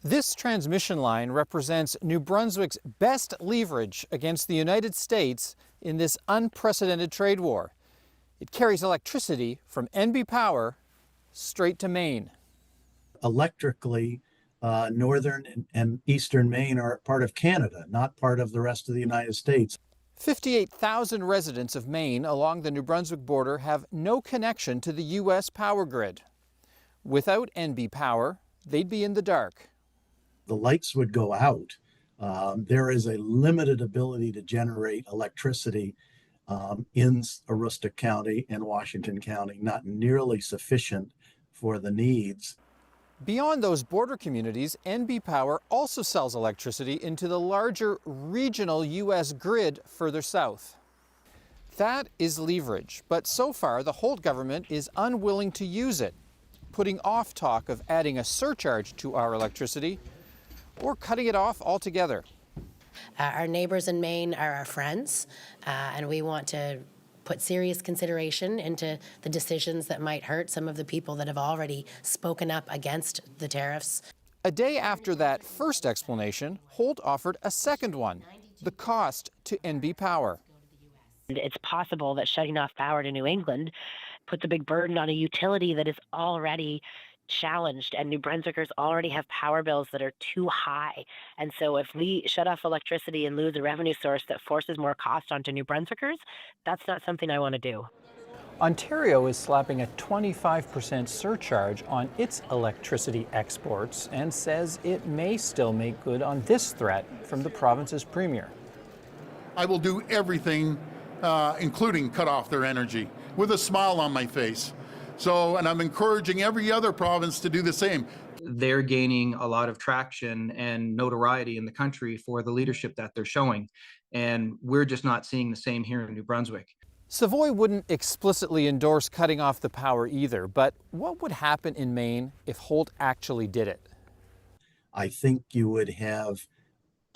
This transmission line represents New Brunswick's best leverage against the United States in this unprecedented trade war. It carries electricity from NB Power straight to Maine. Electrically, northern and eastern Maine are part of Canada, not part of the rest of the United States. 58,000 residents of Maine along the New Brunswick border have no connection to the U.S. power grid. Without NB Power, they'd be in the dark. The lights would go out. There is a limited ability to generate electricity in Aroostook County and Washington County, not nearly sufficient for the needs. Beyond those border communities, NB Power also sells electricity into the larger regional U.S. grid further south. That is leverage, but so far the Holt government is unwilling to use it, putting off talk of adding a surcharge to our electricity or cutting it off altogether. Our neighbors in Maine are our friends, and we want to put serious consideration into the decisions that might hurt some of the people that have already spoken up against the tariffs. A day after that first explanation, Holt offered a second one, the cost to NB Power. It's possible that shutting off power to New England puts a big burden on a utility that is already challenged, and New Brunswickers already have power bills that are too high. And so if we shut off electricity and lose a revenue source that forces more cost onto New Brunswickers, that's not something I want to do. Ontario is slapping a 25% surcharge on its electricity exports and says it may still make good on this threat from the province's premier. I will do everything, including cut off their energy, with a smile on my face. And I'm encouraging every other province to do the same. They're gaining a lot of traction and notoriety in the country for the leadership that they're showing. And we're just not seeing the same here in New Brunswick. Savoy wouldn't explicitly endorse cutting off the power either, but what would happen in Maine if Holt actually did it? I think you would have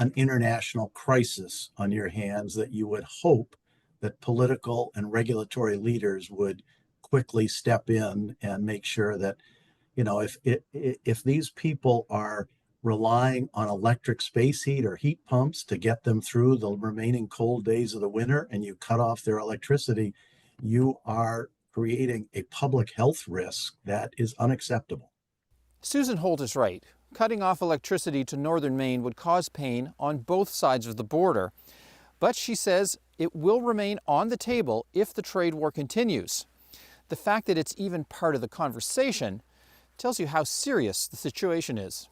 an international crisis on your hands that you would hope that political and regulatory leaders would quickly step in and make sure that, if these people are relying on electric space heat or heat pumps to get them through the remaining cold days of the winter and you cut off their electricity, you are creating a public health risk that is unacceptable. Susan Holt is right. Cutting off electricity to northern Maine would cause pain on both sides of the border. But she says it will remain on the table if the trade war continues. The fact that it's even part of the conversation tells you how serious the situation is.